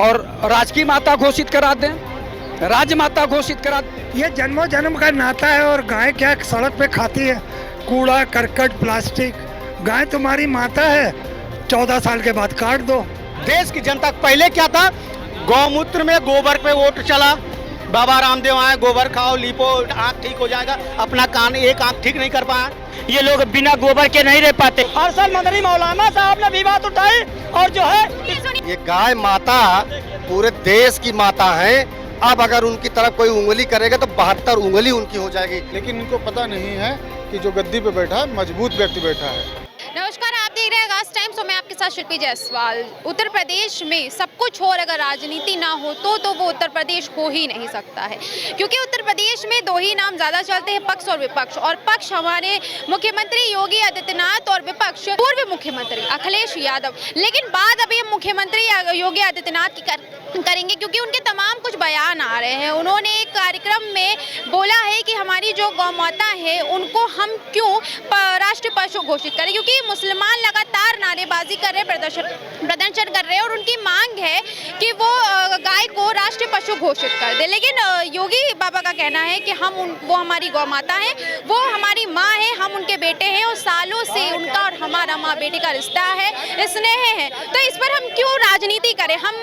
और राजकीय माता घोषित करा दें, राजमाता घोषित करा दें। ये जन्मों जन्म का नाता है और गाय क्या सड़क पे खाती है कूड़ा करकट प्लास्टिक। गाय तुम्हारी माता है, 14 साल के बाद काट दो। देश की जनता पहले क्या था, गौमूत्र में गोबर पे वोट चला, बाबा रामदेव आए गोबर खाओ लीपो आँख ठीक हो जाएगा, अपना कान एक आँख ठीक नहीं कर पाया। ये लोग बिना गोबर के नहीं रह पाते। हर साल मंत्री मौलाना साहब ने भी बात उठाई और जो है ये गाय माता पूरे देश की माता है। अब अगर उनकी तरफ कोई उंगली करेगा तो 72 उंगली उनकी हो जाएगी। लेकिन इनको पता नहीं है कि जो गद्दी पे बैठा है मजबूत व्यक्ति बैठा है। नमस्कार, आप देख रहे हैं गाज टाइम्स। मैं आपके साथ शिल्पी जायसवाल। उत्तर प्रदेश में सब कुछ हो और अगर राजनीति ना हो तो वो उत्तर प्रदेश हो ही नहीं सकता है, क्योंकि उत्तर प्रदेश में दो ही नाम ज़्यादा चलते हैं, पक्ष और विपक्ष। और पक्ष हमारे मुख्यमंत्री योगी आदित्यनाथ और विपक्ष पूर्व मुख्यमंत्री अखिलेश यादव। लेकिन बात अभी हम मुख्यमंत्री योगी आदित्यनाथ की करेंगे, क्योंकि उनके तमाम कुछ बयान आ रहे हैं। उन्होंने एक कार्यक्रम में बोला है कि हमारी जो गौ माता है उनको हम क्यों राष्ट्रीय पशु घोषित करें, क्योंकि मुसलमान लगातार नारेबाजी कर रहे, प्रदर्शन कर रहे हैं और उनकी मांग है कि वो गाय को राष्ट्रीय पशु घोषित कर दे। लेकिन योगी बाबा का कहना है कि वो हमारी गौ माता है, वो हमारी माँ है, हम उनके बेटे हैं और सालों से उनका और हमारा माँ बेटे का रिश्ता है, स्नेह है। तो इस पर हम क्यों राजनीति करें, हम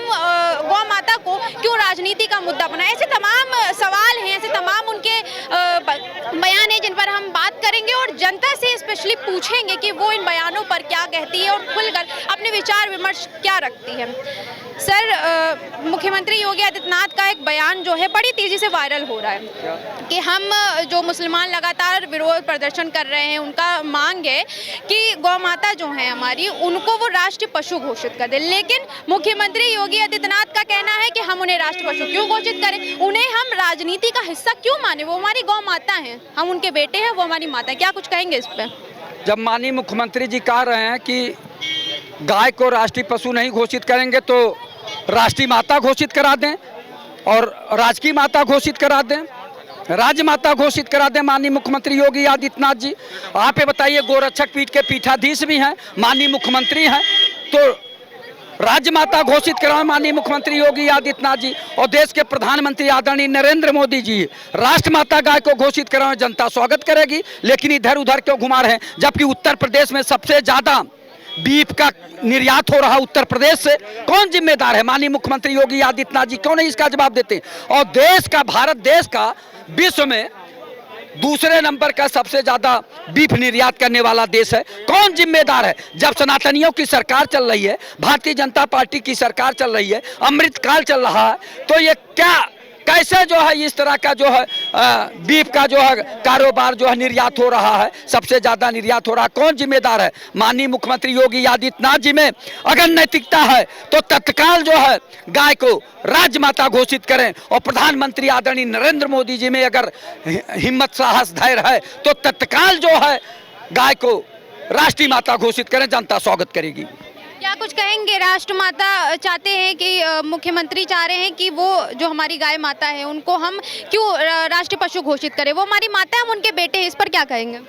गौ माता को क्यों राजनीति का मुद्दा बनाए? ऐसे तमाम सवाल हैं, ऐसे तमाम उनके बयान हैं जिन पर हम बात करेंगे और जनता से स्पेशली पूछेंगे कि वो इन बयानों पर क्या कहती है और खुलकर अपने विचार विमर्श क्या रखती है। सर, मुख्यमंत्री योगी आदित्यनाथ का एक बयान जो है बड़ी तेजी से वायरल हो रहा है कि हम जो मुसलमान लगातार विरोध प्रदर्शन कर रहे हैं, उनका मांग है कि गौ माता जो है हमारी, उनको वो राष्ट्रीय पशु घोषित कर दे। लेकिन मुख्यमंत्री योगी आदित्यनाथ का कहना है कि हम उन्हें राष्ट्रीय पशु क्यों घोषित करें, उन्हें हम राजनीति का हिस्सा क्यों माने, वो हमारी गौ माता हैं, हम उनके बेटे हैं, वो हमारी माता है। क्या कुछ कहेंगे इस पर? जब माननीय मुख्यमंत्री जी कह रहे हैं कि गाय को राष्ट्रीय पशु नहीं घोषित करेंगे तो राष्ट्रीय माता घोषित करा दें और राजकीय माता घोषित करा दें, राजमाता घोषित करा दें माननीय मुख्यमंत्री योगी आदित्यनाथ जी। आप ये बताइए, गोरक्षक पीठ के पीठाधीश भी हैं, माननीय मुख्यमंत्री हैं, तो राजमाता घोषित कराएं माननीय मुख्यमंत्री योगी आदित्यनाथ जी। और देश के प्रधानमंत्री आदरणीय नरेंद्र मोदी जी राष्ट्रमाता गाय को घोषित कराएं, जनता स्वागत करेगी। लेकिन इधर उधर क्यों घुमा रहे हैं, जबकि उत्तर प्रदेश में सबसे ज्यादा बीफ का निर्यात हो रहा उत्तर प्रदेश से कौन जिम्मेदार है? माननीय मुख्यमंत्री योगी आदित्यनाथ जी क्यों नहीं इसका जवाब देते? और देश का, भारत देश का विश्व में दूसरे नंबर का सबसे ज्यादा बीफ निर्यात करने वाला देश है, कौन जिम्मेदार है? जब सनातनियों की सरकार चल रही है, भारतीय जनता पार्टी की सरकार चल रही है, अमृतकाल चल रहा है, तो ये क्या, कैसे जो है इस तरह का जो है बीफ का जो है कारोबार जो है निर्यात हो रहा है, सबसे ज्यादा निर्यात हो रहा है, कौन जिम्मेदार है? माननीय मुख्यमंत्री योगी आदित्यनाथ जी में अगर नैतिकता है तो तत्काल जो है गाय को राजमाता घोषित करें, और प्रधानमंत्री आदरणीय नरेंद्र मोदी जी में अगर हिम्मत साहस धैर्य है तो तत्काल जो है गाय को राष्ट्रीय माता घोषित करें, जनता स्वागत करेगी। क्या कुछ कहेंगे? राष्ट्रमाता चाहते हैं कि मुख्यमंत्री चाह रहे हैं कि वो जो हमारी गाय माता है उनको हम क्यों राष्ट्रीय पशु घोषित करें, वो हमारी माता है, हम उनके बेटे हैं, इस पर क्या कहेंगे?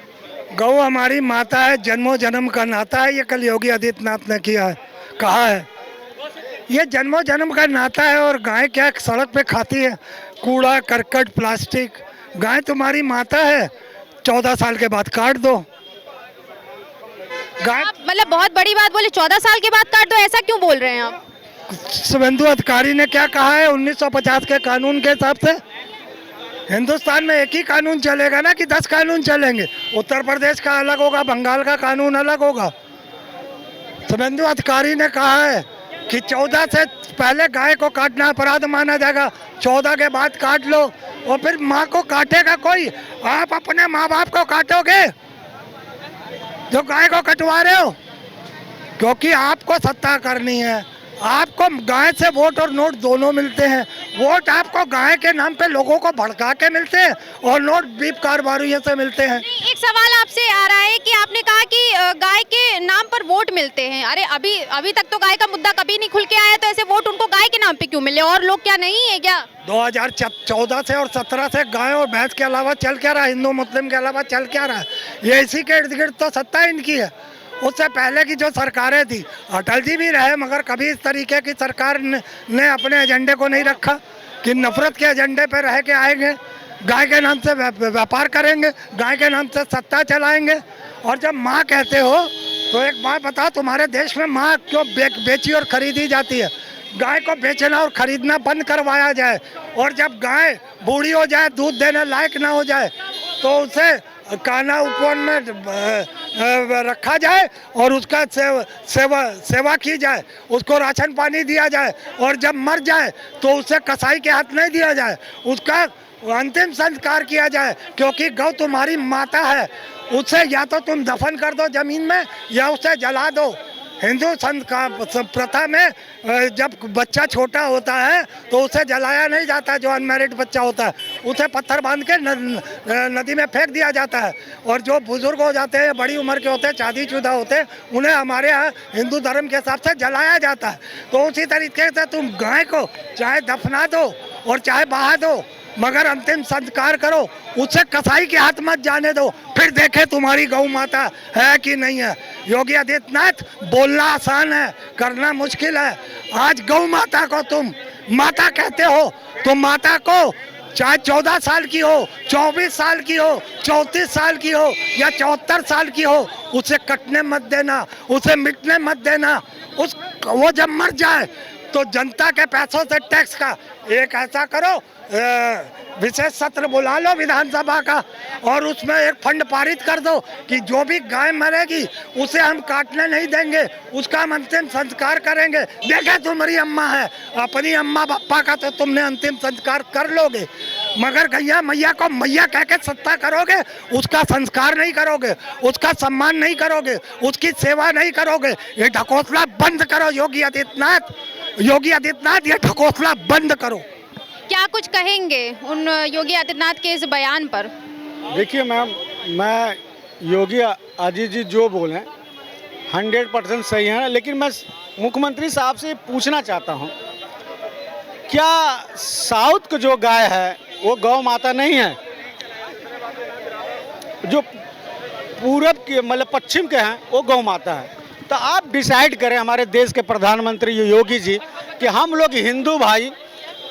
गौ हमारी माता है, जन्मों जन्म का नाता है, ये कल योगी आदित्यनाथ ने कहा है। ये जन्मों जन्म का नाता है और गाय क्या सड़क पे खाती है कूड़ा करकट प्लास्टिक। गाय तुम्हारी माता है, 14 साल के बाद काट दो। आप मतलब बहुत बड़ी बात बोले, 14 साल के बाद काट दो, ऐसा क्यों बोल रहे हैं आप? शुभेंदु अधिकारी ने क्या कहा है, 1950 के कानून के हिसाब से हिंदुस्तान में एक ही कानून चलेगा ना कि 10 कानून चलेंगे? उत्तर प्रदेश का अलग होगा, बंगाल का कानून अलग होगा। शुभेंदु अधिकारी ने कहा है कि 14 से पहले गाय को काटना अपराध माना जाएगा, 14 के बाद काट लो। और फिर माँ को काटेगा कोई? आप अपने माँ बाप को काटोगे जो गाय को कटवा रहे हो? क्योंकि आपको सत्ता करनी है, आपको गाय से वोट और नोट दोनों मिलते हैं। वोट आपको गाय के नाम पे लोगों को भड़का के मिलते हैं और नोट बीफ कारोबारियों से मिलते हैं। एक सवाल आपसे आ रहा है कि आपने कहा कि गाय के नाम पर वोट मिलते हैं। अरे अभी तक तो गाय का मुद्दा कभी नहीं खुल के आया, तो ऐसे वोट उनको गाय के नाम पे क्यों मिले? और लोग क्या नहीं है क्या? 2014 से और 17 से गाय और भैंस के अलावा चल क्या रहा है? हिंदू मुस्लिम के अलावा चल क्या रहा है? ये इसी के इर्द गिर्द तो सत्ता इनकी है। उससे पहले की जो सरकारें थी, अटल जी भी रहे, मगर कभी इस तरीके की सरकार ने अपने एजेंडे को नहीं रखा कि नफरत के एजेंडे पे रह के आएंगे, गाय के नाम से व्यापार करेंगे, गाय के नाम से सत्ता चलाएंगे। और जब माँ कहते हो तो एक बात बताओ, तुम्हारे देश में माँ क्यों बेची और खरीदी जाती है? गाय को बेचना और खरीदना बंद करवाया जाए, और जब गाय बूढ़ी हो जाए, दूध देने लायक ना हो जाए, तो उसे कान्हा उपवन में रखा जाए और उसका सेवा की जाए, उसको राशन पानी दिया जाए, और जब मर जाए तो उसे कसाई के हाथ नहीं दिया जाए, उसका अंतिम संस्कार किया जाए, क्योंकि गौ तुम्हारी माता है। उसे या तो तुम दफन कर दो जमीन में या उसे जला दो। हिंदू प्रथा में जब बच्चा छोटा होता है तो उसे जलाया नहीं जाता, जो अनमैरिड बच्चा होता है उसे पत्थर बांध के नदी में फेंक दिया जाता है। और जो बुजुर्ग हो जाते हैं, बड़ी उम्र के होते हैं, शादीशुदा होते हैं, उन्हें हमारे यहाँ हिंदू धर्म के हिसाब से जलाया जाता है। तो उसी तरीके से तुम गाय को चाहे दफना दो और चाहे बहा दो, मगर अंतिम संस्कार करो, उसे कसाई के हाथ मत जाने दो, फिर देखे तुम्हारी गौ माता है कि नहीं है। योगी आदित्यनाथ, बोलना आसान है, करना मुश्किल है। आज गौ माता को तुम माता कहते हो, तो माता को चाहे 14 साल की हो, 24 साल की हो, 34 साल की हो या 74 साल की हो, उसे कटने मत देना, उसे मिटने मत देना। वो जब मर जाए तो जनता के पैसों से टैक्स का एक ऐसा करो, विशेष सत्र बुला लो विधानसभा का, और उसमें एक फंड पारित कर दो कि जो भी गाय मरेगी उसे हम काटने नहीं देंगे, उसका हम अंतिम संस्कार करेंगे। देखे तुम्हारी अम्मा है, अपनी अम्मा पापा का तो तुमने अंतिम संस्कार कर लोगे, मगर गैया मैया को मैया कह के सत्ता करोगे, उसका संस्कार नहीं करोगे, उसका सम्मान नहीं करोगे, उसकी सेवा नहीं करोगे। ये ढकोसला बंद करो योगी आदित्यनाथ, योगी आदित्यनाथ, ये ढकोसला बंद करो। क्या कुछ कहेंगे उन योगी आदित्यनाथ के इस बयान पर? देखिए मैम, मैं योगी आदित्य जी जो बोले 100% सही है, लेकिन मैं मुख्यमंत्री साहब से पूछना चाहता हूँ, क्या साउथ की जो गाय है वो गौ माता नहीं है? जो पूरब के मतलब पश्चिम के हैं वो गौ माता है। तो आप डिसाइड करें, हमारे देश के प्रधानमंत्री योगी जी, कि हम लोग हिंदू भाई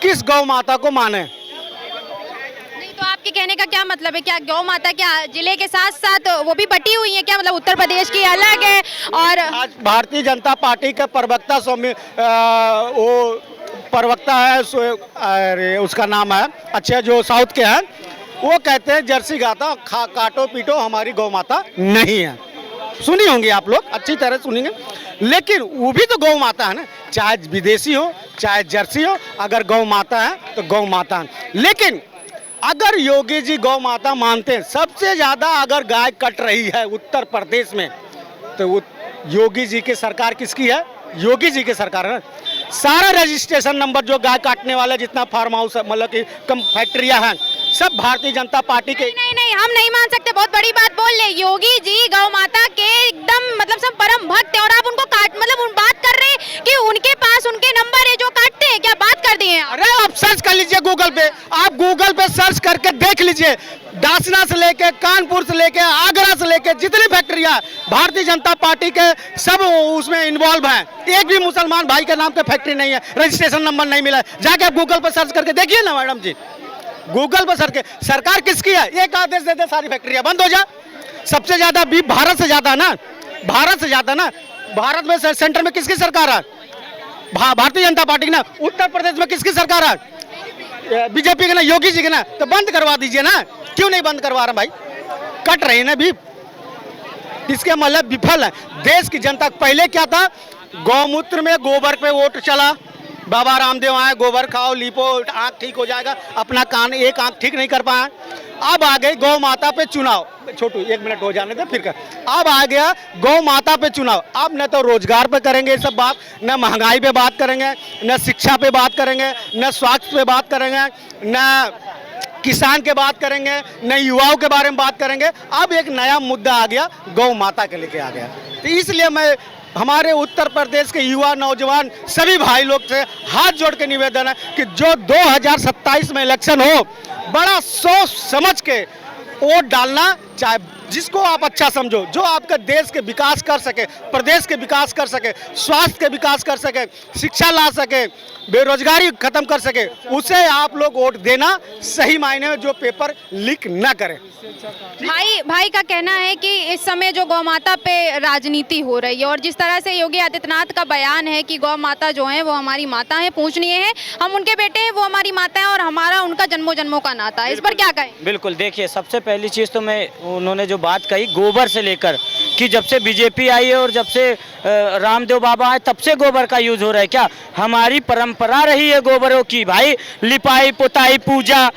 किस गौ माता को माने। नहीं तो आपके कहने का क्या मतलब है? क्या गौ माता क्या जिले के साथ साथ वो भी बटी हुई है क्या? मतलब उत्तर प्रदेश की अलग है और आज भारतीय जनता पार्टी के प्रवक्ता वो प्रवक्ता है, अरे उसका नाम है, अच्छा, जो साउथ के हैं, वो कहते हैं जर्सी गाता काटो पीटो हमारी गौ माता नहीं है। सुनी होंगी आप लोग, अच्छी तरह सुनेंगे, लेकिन वो भी तो गौ माता है ना, चाहे विदेशी हो चाहे जर्सी हो, अगर गौ माता है तो गौ माता है। लेकिन अगर योगी जी गौ माता मानते हैं, सबसे ज़्यादा अगर गाय कट रही है उत्तर प्रदेश में, तो वो योगी जी की सरकार किसकी है? योगी जी की सरकार है। सारा रजिस्ट्रेशन नंबर जो गाय काटने वाला जितना फार्म हाउस मतलब कि कम फैक्ट्रियाँ हैं, सब भारतीय जनता पार्टी के। नहीं नहीं, हम नहीं मान सकते, बहुत बड़ी बात बोल ले। योगी जी गौ माता के एकदम मतलब सब परम भक्त है, और आप उनको मतलब उन बात कर रहे हैं कि उनके पास उनके नंबर है जो काटते हैं, क्या बात कर दिए? अरे आप सर्च कर लीजिए गूगल पे, आप गूगल पे सर्च करके देख लीजिए, दासना से लेके कानपुर से लेके आगरा से लेके जितनी फैक्ट्रियां भारतीय जनता पार्टी के सब उसमें इन्वॉल्व हैं। एक भी मुसलमान भाई के नाम पे फैक्ट्री नहीं है, रजिस्ट्रेशन नंबर नहीं मिला। जाके आप गूगल पे सर्च करके देखिए ना मैडम जी, गूगल पर सर्च। सरकार किसकी है? एक आदेश दे दे सारी फैक्ट्रियां बंद हो जा। सबसे ज्यादा बीफ भारत से ज्यादा ना, भारत से ज्यादा ना। भारत में सेंटर में किसकी सरकार है? भारतीय जनता पार्टी की ना। उत्तर प्रदेश में किसकी सरकार है? बीजेपी के ना, योगी जी के ना। तो बंद करवा दीजिए ना, क्यों नहीं बंद करवा रहे भाई? कट रही ना बीफ, इसके मतलब विफल है देश की जनता। पहले क्या था? गौमूत्र में गोबर पे वोट चला, बाबा रामदेव आए, गोबर खाओ लीपो आँख ठीक हो जाएगा। अपना कान एक आँख ठीक नहीं कर पाए। अब आ गई गौ माता पे चुनाव। छोटू 1 मिनट हो जाने दे फिर कर। अब आ गया गौ माता पे चुनाव। अब न तो रोजगार पे करेंगे ये सब बात, न महंगाई पे बात करेंगे, न शिक्षा पे बात करेंगे, न स्वास्थ्य पे बात करेंगे, न किसान के बात करेंगे, न युवाओं के बारे में बात करेंगे। अब एक नया मुद्दा आ गया, गौ माता के लेके आ गया। तो इसलिए मैं हमारे उत्तर प्रदेश के युवा नौजवान सभी भाई लोग से हाथ जोड़ के निवेदन है कि जो 2027 में इलेक्शन हो, बड़ा सोच समझ के वोट डालना, चाहे जिसको आप अच्छा समझो, जो आपके देश के विकास कर सके, प्रदेश के विकास कर सके, स्वास्थ्य के विकास कर सके, शिक्षा ला सके, बेरोजगारी खत्म कर सके, उसे आप लोग वोट देना, सही मायने में जो पेपर लीक ना करे। भाई का कहना है कि इस समय जो गौ माता पे राजनीति हो रही है और जिस तरह से योगी आदित्यनाथ का बयान है कि गौ माता जो है वो हमारी माता है, पूजनीय है, हम उनके बेटे हैं, वो हमारी माता है और हमारा उनका जन्मों जन्मों का नाता है, इस पर क्या कहें? बिल्कुल, देखिए सबसे पहली चीज़ तो मैं उन्होंने जो बात कही गोबर से लेकर कि जब से बीजेपी आई है और जब से रामदेव बाबा आए तब से गोबर का यूज हो रहा है। क्या हमारी परंपरा रही है गोबरों की? भाई लिपाई पुताई पूजा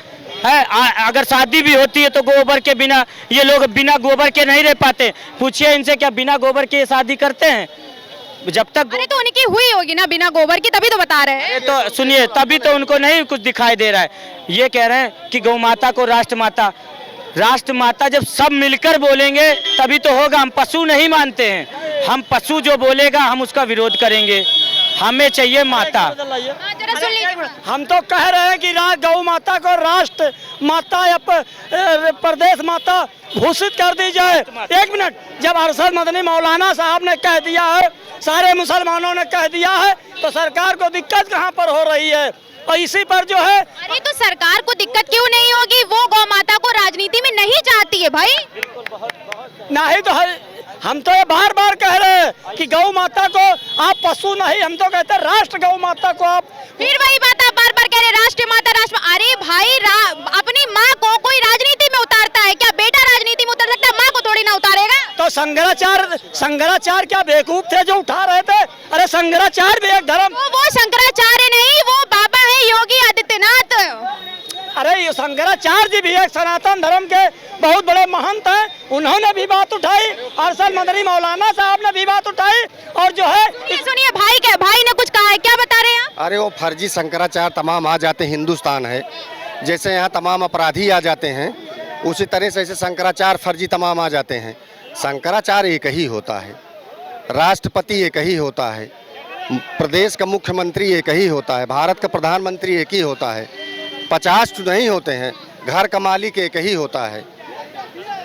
है, अगर शादी भी होती है तो गोबर के बिना ये लोग बिना गोबर के नहीं रह पाते। पूछिए इनसे, क्या बिना गोबर के शादी करते हैं? जब तक अरे तो उनकी हुई होगी ना बिना गोबर की, तभी तो बता रहे हैं। तो सुनिए, तभी तो उनको नहीं कुछ दिखाई दे रहा है। ये कह रहे हैं कि गौ माता को राष्ट्र माता जब सब मिलकर बोलेंगे तभी तो होगा। हम पशु नहीं मानते हैं, हम पशु जो बोलेगा हम उसका विरोध करेंगे। हमें चाहिए माता। जरा सुन लीजिए। हम तो कह रहे हैं कि गौ माता को राष्ट्र माता या प्रदेश माता घोषित कर दी जाए। एक मिनट, जब अरशद मदनी मौलाना साहब ने कह दिया है, सारे मुसलमानों ने कह दिया है, तो सरकार को दिक्कत कहाँ पर हो रही है? और इसी पर जो है, अरे तो सरकार को दिक्कत क्यों नहीं होगी? वो गौ माता को राजनीति में नहीं चाहती है भाई। नहीं तो हम तो ये बार बार कह रहे हैं कि गौ माता को आप पशु नहीं, हम तो कहते हैं राष्ट्र गौ माता को आप। फिर वही बात आप बार बार कह रहे हैं, राष्ट्र माता राष्ट्र। अरे भाई अपनी माँ को कोई राजनीति में उतारता है क्या? बेटा राजनीति में उतर सकता है, माँ को थोड़ी ना उतारेगा। तो शंकराचार्य क्या बेवकूफ थे जो उठा रहे थे? अरे शंकराचार्य भी एक धर्म। वो शंकराचार्य नहीं, वो बाबा है योगी आदित्यनाथ। अरे ये शंकराचार्य जी भी एक सनातन धर्म के बहुत बड़े महंत हैं, उन्होंने भी बात उठाई, अरशद मदनी मौलाना साहब ने भी बात उठाई। और जो है सुनिए भाई ने कुछ कहा है, क्या बता रहे हैं आप? अरे वो फर्जी शंकराचार्य तमाम आ जाते हैं। हिंदुस्तान है, जैसे यहाँ तमाम अपराधी आ जाते हैं, उसी तरह से ऐसे शंकराचार्य फर्जी तमाम आ जाते हैं। शंकराचार्य एक ही होता है, राष्ट्रपति एक ही होता है, प्रदेश का मुख्यमंत्री एक ही होता है, भारत का प्रधानमंत्री एक ही होता है। 50 नहीं होते हैं, घर का मालिक एक ही होता है,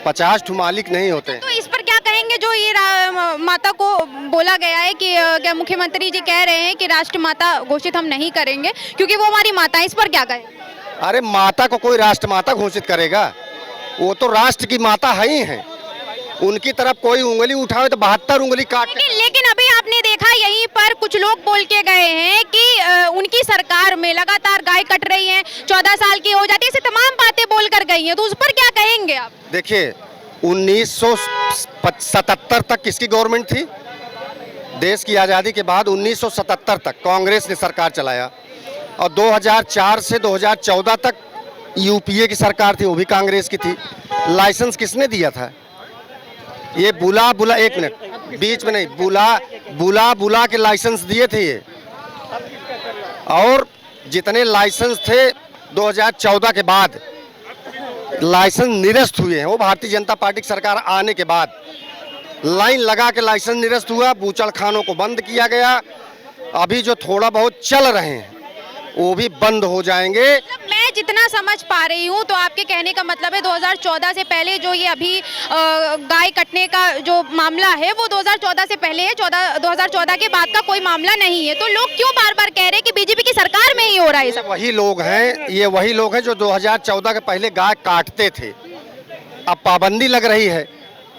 50 मालिक नहीं होते। तो इस पर क्या कहेंगे जो ये माता को बोला गया है कि क्या मुख्यमंत्री जी कह रहे हैं कि राष्ट्र माता घोषित हम नहीं करेंगे क्योंकि वो हमारी माता है, इस पर क्या कहें? अरे माता को कोई राष्ट्र माता घोषित करेगा? वो तो राष्ट्र की माता है ही है। उनकी तरफ कोई उंगली उठावे तो 72 उंगली काट। लेकिन अभी आपने देखा यहीं पर कुछ लोग बोल के गए हैं कि उनकी सरकार में लगातार गाय कट रही है, 14 साल की हो जाती है, ऐसे तमाम बातें बोल कर गई हैं, तो उस पर क्या कहेंगे आप? देखिए 1977 तक किसकी गवर्नमेंट थी? देश की आज़ादी के बाद 1977 तक कांग्रेस ने सरकार चलाया, और 2004 से 2014 तक यूपीए की सरकार थी, वो भी कांग्रेस की थी। लाइसेंस किसने दिया था? ये बुला एक मिनट, बीच में नहीं, बुला के लाइसेंस दिए थे ये। और जितने लाइसेंस थे 2014 के बाद लाइसेंस निरस्त हुए हैं, वो भारतीय जनता पार्टी की सरकार आने के बाद लाइन लगा के लाइसेंस निरस्त हुआ, बूचड़खानों को बंद किया गया। अभी जो थोड़ा बहुत चल रहे हैं वो भी बंद हो जाएंगे। मैं जितना समझ पा रही हूँ तो आपके कहने का मतलब है 2014 से पहले जो ये अभी गाय कटने का जो मामला है वो 2014 से पहले है, 2014 के बाद का कोई मामला नहीं है। तो लोग क्यों बार बार कह रहे हैं कि बीजेपी की सरकार में ही हो रहा है सब? वही लोग हैं, ये वही लोग हैं जो 2014 के पहले गाय काटते थे। अब पाबंदी लग रही है,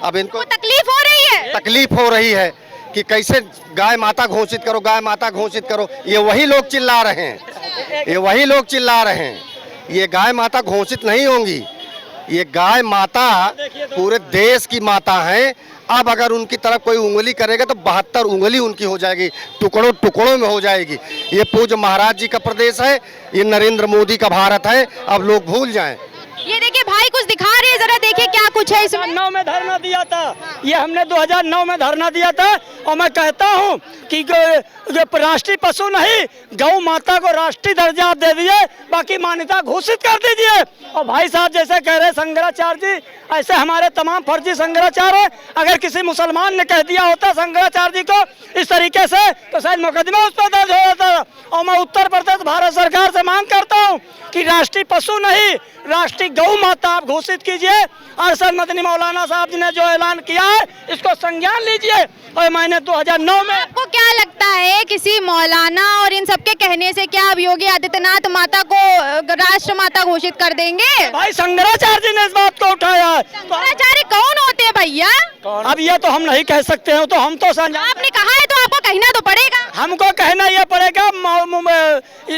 अब इनको तकलीफ हो रही है। तकलीफ हो रही है कि कैसे गाय माता घोषित करो, गाय माता घोषित करो। ये वही लोग चिल्ला रहे हैं, ये वही लोग चिल्ला रहे हैं। ये गाय माता घोषित नहीं होंगी, ये गाय माता पूरे देश की माता हैं। अब अगर उनकी तरफ कोई उंगली करेगा तो 72 उंगली उनकी हो जाएगी, टुकड़ों टुकड़ों में हो जाएगी। ये पूज्य महाराज जी का प्रदेश है, ये नरेंद्र मोदी का भारत है। अब लोग भूल जाएं। ये देखिए भाई कुछ दिखा रहे हैं, जरा देखिए क्या कुछ है इसमें। 2009 में धरना दिया था, ये हमने 2009 में धरना दिया था। और मैं कहता हूँ कि राष्ट्रीय पशु नहीं, गौ माता को राष्ट्रीय दर्जा दे दिए, बाकी मान्यता घोषित कर दीजिए। और भाई साहब जैसे कह रहे शंकराचार्य जी, ऐसे हमारे तमाम फर्जी शंकराचार्य हैं। अगर किसी मुसलमान ने कह दिया होता शंकराचार्य जी को इस तरीके से तो शायद मुकदमा उस पर दर्ज हो जाता। और मैं उत्तर प्रदेश भारत सरकार से मांग करता हूँ कि राष्ट्रीय पशु नहीं, राष्ट्रीय गौ माता आप घोषित कीजिए। अरशद मदनी मौलाना साहब ने जो ऐलान किया है इसको संज्ञान लीजिए। और मैंने 2009 में, आपको क्या लगता है किसी मौलाना और इन सबके कहने से क्या अब योगी आदित्यनाथ माता को राष्ट्र माता घोषित कर देंगे? भाई शंकराचार्य जी ने इस बात को उठाया है। शंकराचार्य कौन होते हैं भैया? अब ये तो हम नहीं कह सकते हैं, तो हम तो आपने कहा है तो आपको कहना तो पड़ेगा। हमको कहना ये पड़ेगा।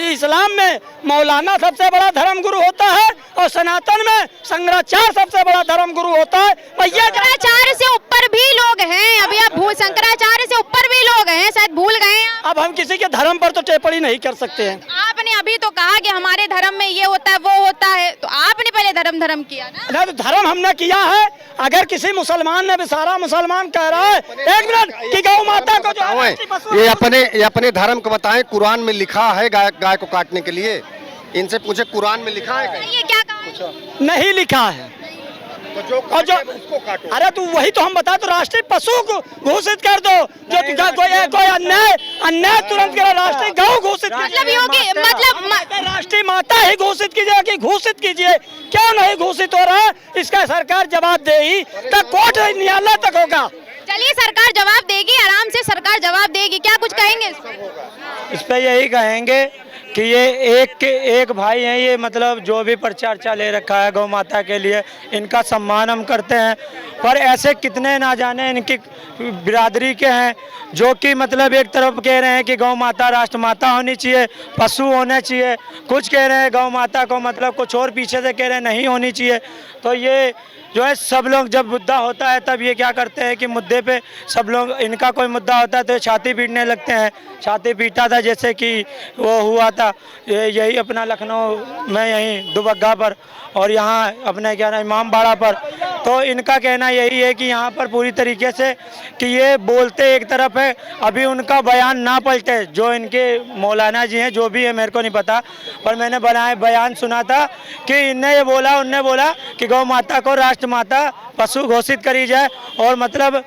इस्लाम में मौलाना सबसे बड़ा धर्म गुरु होता है और सनातन में शंकराचार्य सबसे बड़ा धर्म गुरु होता है। भैया शंकराचार्य से ऊपर भी लोग हैं, अभी आप शंकराचार्य से ऊपर भी लोग हैं, शायद भूल गए हैं आप। अब हम किसी के धर्म पर तो टिप्पणी नहीं कर सकते हैं। आपने अभी तो कहा कि हमारे धर्म में ये होता है वो होता है, तो आपने पहले धर्म किया ना। तो धर्म हमने किया है। अगर किसी मुसलमान ने भी, सारा मुसलमान कह रहा है एक मिनट कि गौ माता को जो ये अपने धर्म को बताएं। कुरान में लिखा है गाय को काटने के लिए? इनसे पूछे कुरान में लिखा है? ये क्या कहा? नहीं लिखा है। और जो अरे तू वही तो हम बता, तो राष्ट्रीय पशु को घोषित कर दो। जो कोई अन्याय तुरंत करो, राष्ट्रीय गौ घोषित मतलब योगी मतलब राष्ट्रीय माता ही घोषित कीजिए कि घोषित कीजिए। क्यों नहीं घोषित हो रहा है इसका सरकार जवाब देगी, तब कोर्ट न्यायालय तक होगा। चलिए सरकार जवाब देगी, आराम से सरकार जवाब देगी। क्या कुछ कहेंगे इस पे? इस पे यही कहेंगे कि ये एक भाई हैं, ये मतलब जो भी प्रचर्चा ले रखा है गौ माता के लिए, इनका सम्मान हम करते हैं। पर ऐसे कितने ना जाने इनकी बिरादरी के हैं जो कि मतलब एक तरफ कह रहे हैं कि गौ माता राष्ट्र माता होनी चाहिए, पशु होने चाहिए। कुछ कह रहे हैं गौ माता को मतलब कुछ और पीछे से कह रहे हैं नहीं होनी चाहिए। तो ये जो है सब लोग जब मुद्दा होता है तब ये क्या करते हैं कि मुद्दे पे सब लोग, इनका कोई मुद्दा होता है तो छाती पीटने लगते हैं। छाती पीटा था जैसे कि वो हुआ था यही अपना लखनऊ में यहीं दुबग्गा पर और यहाँ अपने क्या नाम इमामबाड़ा पर। तो इनका कहना यही है कि यहाँ पर पूरी तरीके से कि ये बोलते एक तरफ है, अभी उनका बयान ना पलटे। जो इनके मौलाना जी हैं, जो भी है मेरे को नहीं पता, पर मैंने बयान सुना था कि इनने ये बोला, उनने बोला कि गौ माता को राष्ट्र माता पशु घोषित करी जाए। और मतलब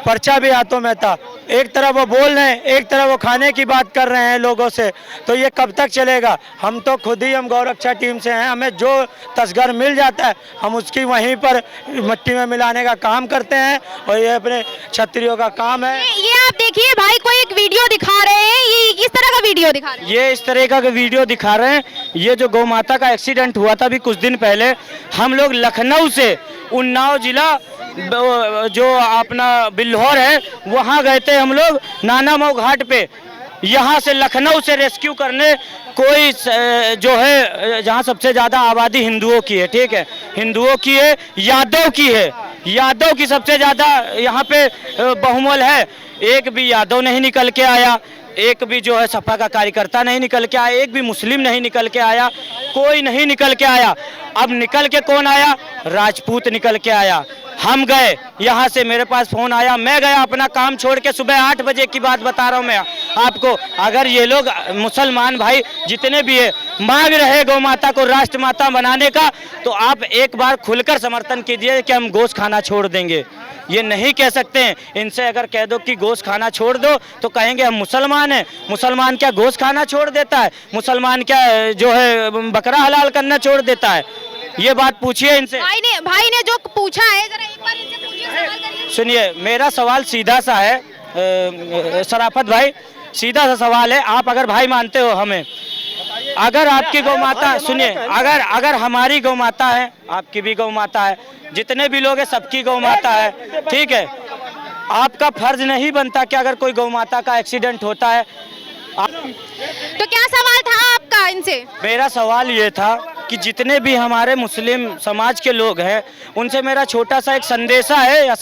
पर्चा भी हाथों में था। एक तरफ वो बोल रहे हैं, एक तरफ वो खाने की बात कर रहे हैं लोगों से। तो ये कब तक चलेगा? हम तो खुद ही, हम गौरक्षा टीम से हैं, हमें जो तस्गर मिल जाता है हम उसकी वहीं पर मिट्टी में मिलाने का काम करते हैं और ये अपने क्षत्रियों का काम है। ये आप देखिए भाई, कोई एक वीडियो दिखा रहे हैं, ये किस तरह का वीडियो दिखा रहे हैं? ये इस तरह का वीडियो दिखा रहे हैं। ये जो गौ माता का एक्सीडेंट हुआ था अभी कुछ दिन पहले, हम लोग लखनऊ से उन्नाव जिला जो अपना बिल्हौर है वहाँ गए थे हम लोग नाना मऊ घाट पे। यहाँ से लखनऊ से रेस्क्यू करने कोई जो है जहाँ सबसे ज़्यादा आबादी हिंदुओं की है, ठीक है, हिंदुओं की है, यादव की है, यादव की सबसे ज़्यादा यहाँ पे बहुमूल्य है। एक भी यादव नहीं निकल के आया, एक भी जो है सपा का कार्यकर्ता नहीं निकल के आया, एक भी मुस्लिम नहीं निकल के आया, कोई नहीं निकल के आया। अब निकल के कौन आया? राजपूत निकल के आया। हम गए, यहाँ से मेरे पास फोन आया, मैं गया अपना काम छोड़ के, सुबह 8 बजे की बात बता रहा हूँ मैं आपको। अगर ये लोग मुसलमान भाई जितने भी है मांग रहे गौ माता को राष्ट्र माता बनाने का, तो आप एक बार खुलकर समर्थन कीजिए कि हम गोश्त खाना छोड़ देंगे। ये नहीं कह सकते हैं। इनसे अगर कह दो कि गोश्त खाना छोड़ दो तो कहेंगे हम मुसलमान हैं। मुसलमान क्या गोश्त खाना छोड़ देता है? मुसलमान क्या जो है बकरा हलाल करना छोड़ देता है? ये बात पूछिए इनसे। भाई ने जो पूछा है जरा एक बार इनसे पूछिए, सवाल करिए। सुनिए, मेरा सवाल सीधा सा है शराफत भाई, सीधा सा सवाल है। आप अगर भाई मानते हो हमें, अगर आपकी गौ माता, सुनिए, अगर हमारी गौ माता है, आपकी भी गौ माता है, जितने भी लोग हैं सबकी गौ माता है, ठीक है, आपका फर्ज नहीं बनता कि अगर कोई गौ माता का एक्सीडेंट होता है तो क्या सवाल था आपका इनसे? मेरा सवाल ये था कि जितने भी हमारे मुस्लिम समाज के लोग हैं उनसे मेरा छोटा सा एक संदेशा है या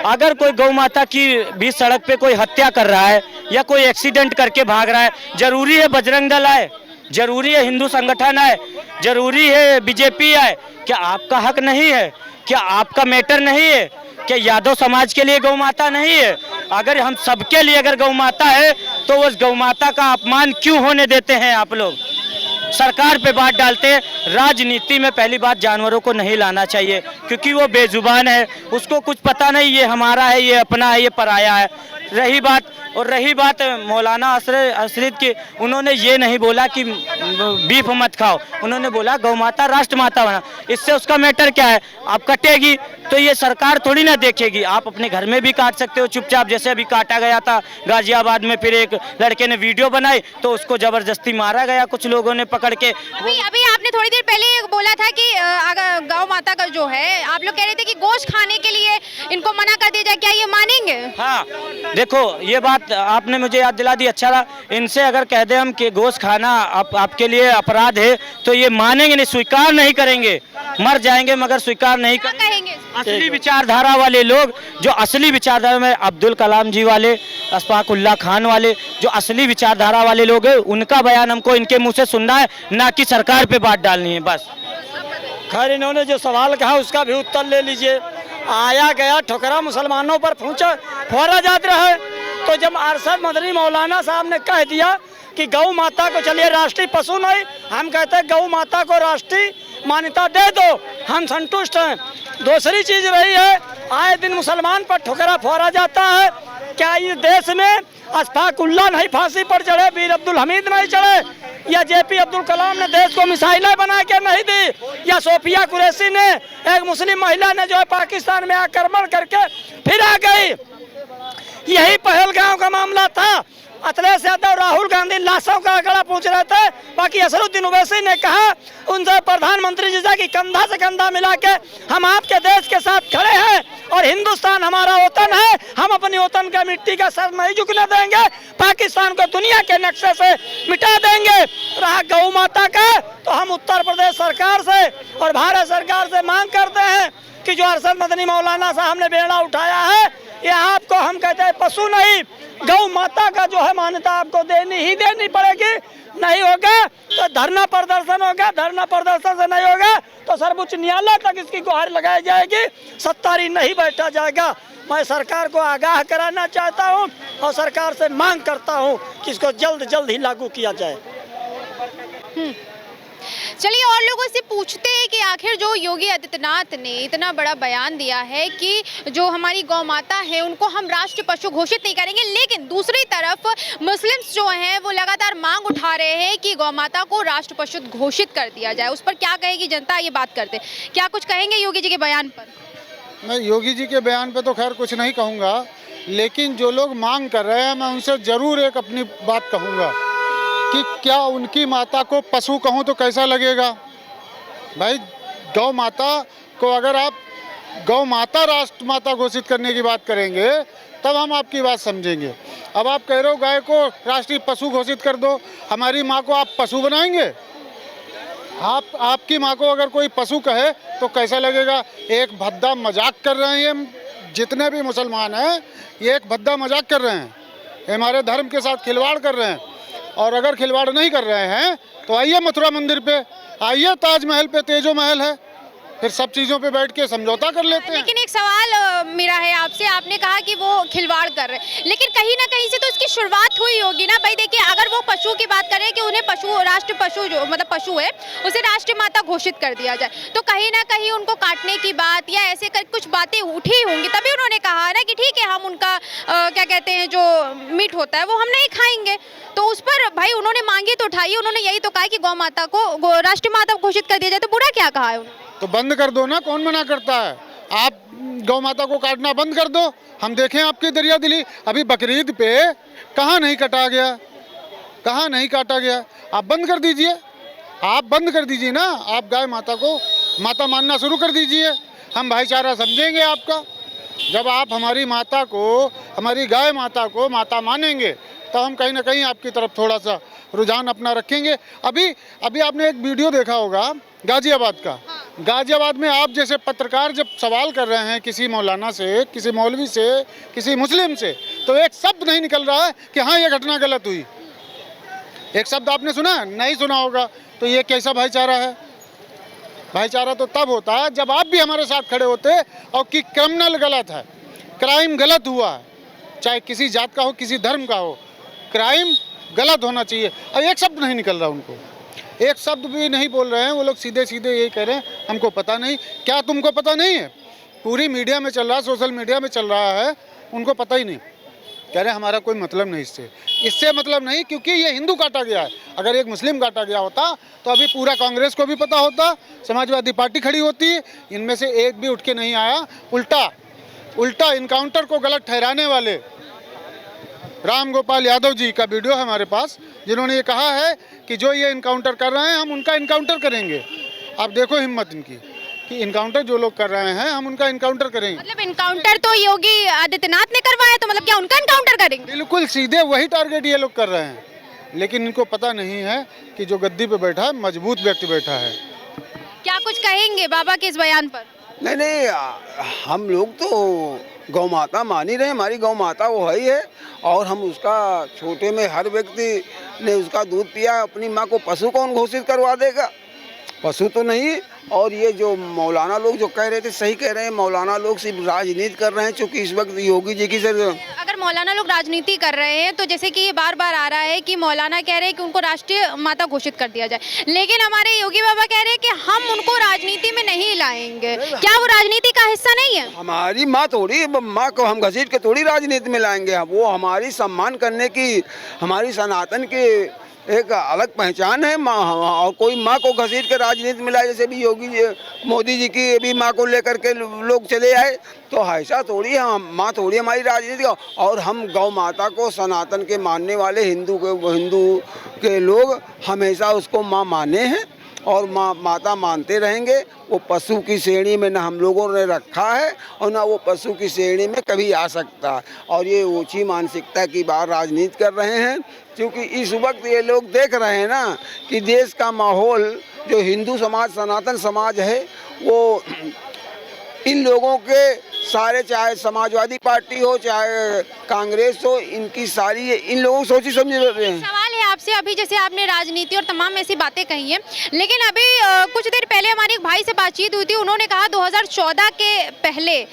अगर कोई गौ माता की बीच सड़क पे कोई हत्या कर रहा है या कोई एक्सीडेंट करके भाग रहा है, जरूरी है बजरंग दल आए, जरूरी है हिंदू संगठन आए, जरूरी है बीजेपी आए? क्या आपका हक नहीं है? क्या आपका मैटर नहीं है? क्या यादव समाज के लिए गौ माता नहीं है? अगर हम सबके लिए अगर गौ माता है तो उस गौ माता का अपमान क्यों होने देते हैं आप लोग? सरकार पे बात डालते हैं। राजनीति में पहली बात जानवरों को नहीं लाना चाहिए क्योंकि वो बेजुबान है, उसको कुछ पता नहीं ये हमारा है, ये अपना है, ये पराया है। रही बात मौलाना असरद की, उन्होंने ये नहीं बोला कि बीफ मत खाओ, उन्होंने बोला गौ माता राष्ट्र माता बना। इससे उसका मैटर क्या है? आप कटेगी तो ये सरकार थोड़ी ना देखेगी, आप अपने घर में भी काट सकते हो चुपचाप, जैसे अभी काटा गया था गाजियाबाद में, फिर एक लड़के ने वीडियो बनाई तो उसको जबरदस्ती मारा गया कुछ लोगों ने पकड़ के। अभी आपने थोड़ी देर पहले बोला था कि अगर गौ माता का जो है, आप लोग कह रहे थे कि गोश्त खाने के लिए इनको मना कर दिया जाए, क्या ये मानेंगे? हाँ देखो, ये बात आपने मुझे याद दिला दी, अच्छा रहा। इनसे अगर कह दें हम कि गोश्त खाना आपके लिए अपराध है तो ये मानेंगे नहीं, स्वीकार नहीं करेंगे, मर जाएंगे मगर स्वीकार नहीं कहेंगे। असली विचारधारा वाले लोग, जो असली विचारधारा में अब्दुल कलाम जी वाले, अशफाकुल्लाह खान वाले, जो असली विचारधारा वाले लोग हैं, उनका बयान हमको इनके मुंह से सुनना है, ना कि सरकार पे बात डालनी है बस। खैर, इन्होंने जो सवाल कहा उसका भी उत्तर ले लीजिए। आया गया ठुकरा मुसलमानों पर फोड़ा जाता है, तो जब अरशद मदनी मौलाना साहब ने कह दिया कि गौ माता को, चलिए राष्ट्रीय पशु नहीं, हम कहते हैं गौ माता को राष्ट्रीय मान्यता दे दो, हम संतुष्ट हैं। दूसरी चीज रही है, आए दिन मुसलमान पर ठुकरा फोड़ा जाता है। क्या इस देश में अशफाकुल्लाह नहीं फांसी पर चढ़े, वीर अब्दुल हमीद नहीं चढ़े, या जेपी अब्दुल कलाम ने देश को मिसाइलें बना के नहीं दी, या सोफिया कुरैशी ने, एक मुस्लिम महिला ने जो है पाकिस्तान में आक्रमण करके फिर आ गई। यही पहलगांव का मामला था। अखिलेश यादव, राहुल गांधी लाशों का आंकड़ा पूछ रहे थे, बाकी असरुद्दीन ओवैसी ने कहा उनसे प्रधानमंत्री जी से कि कंधा से कंधा मिला के हम आपके देश के साथ खड़े हैं और हिंदुस्तान हमारा वतन है, हम अपनी वतन के मिट्टी का सर नहीं झुकने देंगे, पाकिस्तान को दुनिया के नक्शे से मिटा देंगे। रहा गौ माता का, तो हम उत्तर प्रदेश सरकार से और भारत सरकार से मांग करते हैं कि जो अरशद मदनी मौलाना साहब ने बेड़ा उठाया है, ये आपको, हम कहते हैं पशु नहीं, गौ माता का जो है मान्यता आपको देनी पड़ेगी। नहीं होगा तो धरना प्रदर्शन होगा, धरना प्रदर्शन से नहीं होगा तो सर्वोच्च न्यायालय तक इसकी गुहार लगाई जाएगी, सत्तारी नहीं बैठा जाएगा। मैं सरकार को आगाह कराना चाहता हूं और सरकार से मांग करता हूं कि इसको जल्द ही लागू किया जाए। चलिए और लोगों से पूछते हैं कि आखिर जो योगी आदित्यनाथ ने इतना बड़ा बयान दिया है कि जो हमारी गौ माता है उनको हम राष्ट्रीय पशु घोषित नहीं करेंगे, लेकिन दूसरी तरफ मुस्लिम्स जो हैं वो लगातार मांग उठा रहे हैं कि गौ माता को राष्ट्र पशु घोषित कर दिया जाए। उस पर क्या कहेगी जनता, ये बात करते हैं। क्या कुछ कहेंगे योगी जी के बयान पर? मैं योगी जी के बयान पर तो खैर कुछ नहीं कहूँगा, लेकिन जो लोग मांग कर रहे हैं मैं उनसे ज़रूर एक अपनी बात कहूँगा कि क्या उनकी माता को पशु कहूँ तो कैसा लगेगा? भाई, गौ माता को अगर आप गौ माता राष्ट्र माता घोषित करने की बात करेंगे तब हम आपकी बात समझेंगे। अब आप कह रहे हो गाय को राष्ट्रीय पशु घोषित कर दो, हमारी माँ को आप पशु बनाएंगे? आपकी माँ को अगर कोई पशु कहे तो कैसा लगेगा? एक भद्दा मजाक कर रहे हैं, जितने भी मुसलमान हैं ये एक भद्दा मजाक कर रहे हैं, हमारे धर्म के साथ खिलवाड़ कर रहे हैं। और अगर खिलवाड़ नहीं कर रहे हैं तो आइए मथुरा मंदिर पे, आइए ताजमहल पे, तेजो महल है, फिर सब चीज़ों पे बैठ के समझौता कर लेते हैं। लेकिन एक सवाल मेरा है आपसे, आपने कहा कि वो खिलवाड़ कर रहे हैं, लेकिन कहीं ना कहीं से तो इसकी शुरुआत हुई होगी ना भाई। देखिए, अगर वो पशु की बात करें कि उन्हें पशु, राष्ट्र पशु जो मतलब पशु है उसे राष्ट्रीय माता घोषित कर दिया जाए, तो कहीं ना कहीं उनको काटने की बात या ऐसे कर कुछ बातें उठी होंगी, तभी उन्होंने कहा ना कि ठीक है हम उनका क्या कहते हैं जो मीट होता है वो हम नहीं खाएंगे। तो उस पर भाई उन्होंने मांगी तो उठाई, उन्होंने यही तो कहा कि गौ माता को राष्ट्रीय माता घोषित कर दिया जाए, तो बुरा क्या कहा है उन्होंने? तो बंद कर दो ना, कौन मना करता है? आप गौ माता को काटना बंद कर दो, हम देखें आपकी दरिया दिली। अभी बकरीद पे कहाँ नहीं कटा गया, कहाँ नहीं काटा गया? आप बंद कर दीजिए, आप बंद कर दीजिए ना, आप गाय माता को माता मानना शुरू कर दीजिए, हम भाईचारा समझेंगे आपका। जब आप हमारी माता को, हमारी गाय माता को माता मानेंगे तो हम कहीं ना कहीं आपकी तरफ थोड़ा सा रुझान अपना रखेंगे। अभी आपने एक वीडियो देखा होगा गाजियाबाद का। गाजियाबाद में आप जैसे पत्रकार जब सवाल कर रहे हैं किसी मौलाना से, किसी मौलवी से, किसी मुस्लिम से, तो एक शब्द नहीं निकल रहा है कि हाँ ये घटना गलत हुई। एक शब्द आपने सुना? नहीं सुना होगा। तो ये कैसा भाईचारा है? भाईचारा तो तब होता है जब आप भी हमारे साथ खड़े होते और कि क्रिमिनल गलत है, क्राइम गलत हुआ है, चाहे किसी जात का हो, किसी धर्म का हो, क्राइम गलत होना चाहिए। और एक शब्द नहीं निकल रहा, उनको एक शब्द भी नहीं बोल रहे हैं। वो लोग सीधे सीधे यही कह रहे हैं हमको पता नहीं। क्या तुमको पता नहीं है? पूरी मीडिया में चल रहा है, सोशल मीडिया में चल रहा है, उनको पता ही नहीं। कह रहे हैं हमारा कोई मतलब नहीं इससे मतलब नहीं, क्योंकि ये हिंदू काटा गया है। अगर एक मुस्लिम काटा गया होता तो अभी पूरा कांग्रेस को भी पता होता, समाजवादी पार्टी खड़ी होती, इनमें से एक भी उठ के नहीं आया। उल्टा इनकाउंटर को गलत ठहराने वाले राम गोपाल यादव जी का वीडियो है हमारे पास, जिन्होंने ये कहा है कि जो ये इनकाउंटर कर रहे हैं हम उनका इनकाउंटर करेंगे। आप देखो हिम्मत इनकी कि इनकाउंटर जो लोग कर रहे हैं हम उनका इनकाउंटर करेंगे। मतलब इनकाउंटर तो योगी आदित्यनाथ ने करवाया, तो मतलब क्या उनका इनकाउंटर करेंगे? बिल्कुल सीधे वही टारगेट ये लोग कर रहे हैं, लेकिन इनको पता नहीं है कि जो गद्दी पे बैठा है मजबूत व्यक्ति बैठा है। क्या कुछ कहेंगे बाबा के इस बयान पर? नहीं, हम लोग तो गौ माता मान ही रहे हैं, हमारी गौ माता वो है ही है, और हम उसका छोटे में हर व्यक्ति ने उसका दूध पिया। अपनी माँ को पशु कौन घोषित करवा देगा? पशु तो नहीं। और ये जो मौलाना लोग जो कह रहे थे, सही कह रहे हैं, मौलाना लोग सिर्फ राजनीति कर रहे हैं, क्योंकि इस वक्त योगी जी की अगर मौलाना लोग राजनीति कर रहे हैं तो जैसे कि ये बार बार आ रहा है कि मौलाना कह रहे हैं कि उनको राष्ट्रीय माता घोषित कर दिया जाए, लेकिन हमारे योगी बाबा कह रहे हैं कि हम उनको राजनीति में नहीं लाएंगे। क्या वो राजनीति का हिस्सा नहीं है? हमारी माँ थोड़ी, माँ को हम घसीट के थोड़ी राजनीति में लाएंगे। वो हमारी सम्मान करने की, हमारी सनातन की एक अलग पहचान है माँ। और कोई माँ को घसीट के राजनीति में लाए, जैसे भी योगी जी, मोदी जी की भी माँ को लेकर के लोग चले आए, तो ऐसा थोड़ी है। माँ थोड़ी हमारी राजनीति। और हम गौ माता को, सनातन के मानने वाले हिंदू के लोग हमेशा उसको माँ माने हैं और माता मानते रहेंगे। वो पशु की श्रेणी में ना हम लोगों ने रखा है और ना वो पशु की श्रेणी में कभी आ सकता। और ये ऊंची मानसिकता की बात राजनीति कर रहे हैं, क्योंकि इस वक्त ये लोग देख रहे हैं ना कि देश का माहौल, जो हिंदू समाज, सनातन समाज है, वो इन लोगों के सारे, चाहे समाजवादी पार्टी हो चाहे कांग्रेस हो, इनकी सारी इन लोगों को सोची समझ रहे हैं। सवाल है आपसे, अभी जैसे आपने राजनीति और तमाम ऐसी बातें कही हैं, लेकिन अभी कुछ देर पहले हमारे एक भाई से बातचीत हुई थी, उन्होंने कहा 2014 के पहले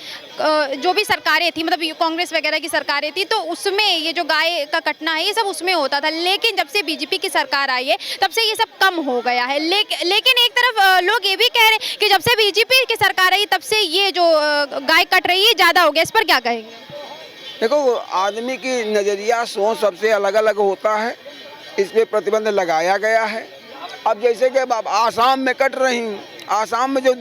जो भी सरकारें थी, मतलब कांग्रेस वगैरह की सरकारें थी, तो उसमें ये जो गाय का कटना है ये सब उसमें होता था, लेकिन जब से बीजेपी की सरकार आई है तब से ये सब कम हो गया है। लेकिन एक तरफ लोग ये भी कह रहे हैं कि जब से बीजेपी की सरकार आई तब से ये जो गाय कट रही है ज़्यादा हो गया। इस पर क्या कहेंगे? देखो, आदमी की नज़रिया, सोच सबसे अलग अलग होता है, इस पे प्रतिबंध लगाया गया है। अब जैसे कि अब आसाम में कट रही, आसाम में जो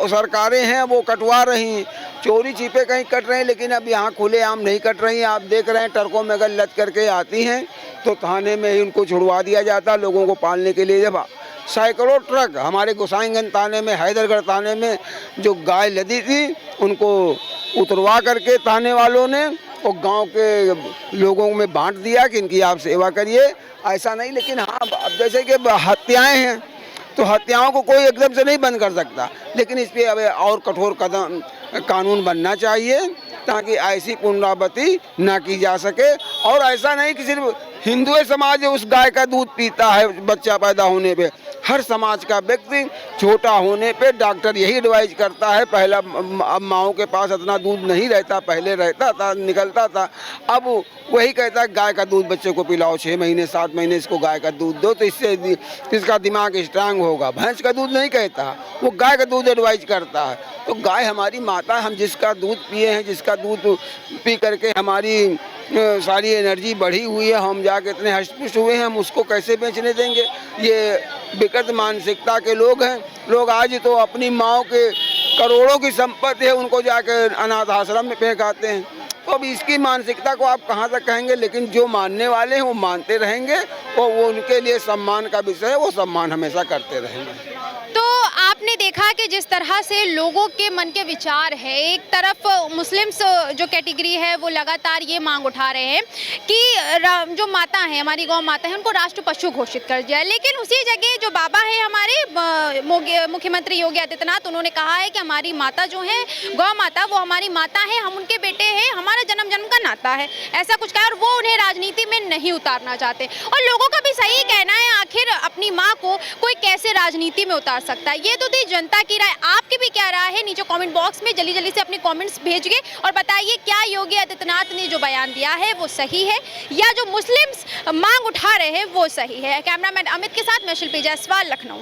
सरकारें हैं वो कटवा रही, चोरी छिपे कहीं कट रहे हैं, लेकिन अब यहाँ खुलेआम नहीं कट रही। आप देख रहे हैं ट्रकों में अगर लद करके आती हैं तो थाने में ही उनको छुड़वा दिया जाता लोगों को पालने के लिए। जब सैकड़ों ट्रक हमारे गोसाईगंज थाने में, हैदरगढ़ थाने में जो गाय लदी थी, उनको उतरवा करके थाने वालों ने और गांव के लोगों में बांट दिया कि इनकी आप सेवा करिए। ऐसा नहीं, लेकिन हाँ, अब जैसे कि हत्याएं हैं तो हत्याओं को कोई एकदम से नहीं बंद कर सकता, लेकिन इस पर अब और कठोर कदम कानून बनना चाहिए ताकि ऐसी पुनरावृत्ति ना की जा सके। और ऐसा नहीं कि सिर्फ हिंदू समाज उस गाय का दूध पीता है बच्चा पैदा होने पे, हर समाज का व्यक्ति छोटा होने पे डॉक्टर यही एडवाइज करता है। पहला अब माओं के पास इतना दूध नहीं रहता, पहले रहता था, निकलता था, अब वही कहता है गाय का दूध बच्चे को पिलाओ, 6 महीने 7 महीने इसको गाय का दूध दो, तो इससे इसका दिमाग स्ट्रांग होगा। भैंस का दूध नहीं कहता, वो गाय का दूध एडवाइज करता है। तो गाय हमारी माता, हम जिसका दूध पिए हैं, जिसका दूध पी करके हमारी सारी एनर्जी बढ़ी हुई है, हम जाके इतने हष्ट-पुष्ट हुए हैं, हम उसको कैसे बेचने देंगे? ये विकृत मानसिकता के लोग हैं। लोग आज तो अपनी माओ के करोड़ों की संपत्ति है, उनको जाके अनाथ आश्रम में फेंक आते हैं। तो अब इसकी मानसिकता को आप कहाँ तक कहेंगे? लेकिन जो मानने वाले हैं वो मानते रहेंगे और वो उनके लिए सम्मान का विषय है, वो सम्मान हमेशा करते रहेंगे। तो आपने देखा कि जिस तरह से लोगों के मन के विचार है, एक तरफ मुस्लिम्स जो कैटेगरी है वो लगातार ये मांग उठा रहे हैं कि जो माता है, हमारी गौ माता है, उनको राष्ट्र पशु घोषित कर दिया जाए, लेकिन उसी जगह जो बाबा है हमारे मुख्यमंत्री योगी आदित्यनाथ, उन्होंने कहा है कि हमारी माता जो है गौ माता, वो हमारी माता है, हम उनके बेटे हैं, हमारा जन्म जन्म का नाता है, ऐसा कुछ कहा। और वो उन्हें राजनीति में नहीं उतारना चाहते। और लोगों का भी सही कहना है, आखिर अपनी माँ को कोई कैसे राजनीति में उतार सकता है। ये तो थी जनता की राय, आपकी भी क्या राय है? नीचे कमेंट बॉक्स में जल्दी जल्दी से अपने कमेंट्स भेजिए और बताइए क्या योगी आदित्यनाथ ने जो बयान दिया है वो सही है या जो मुस्लिम्स मांग उठा रहे हैं वो सही है। कैमरामैन अमित के साथ मैं शिल्पी जायसवाल, लखनऊ।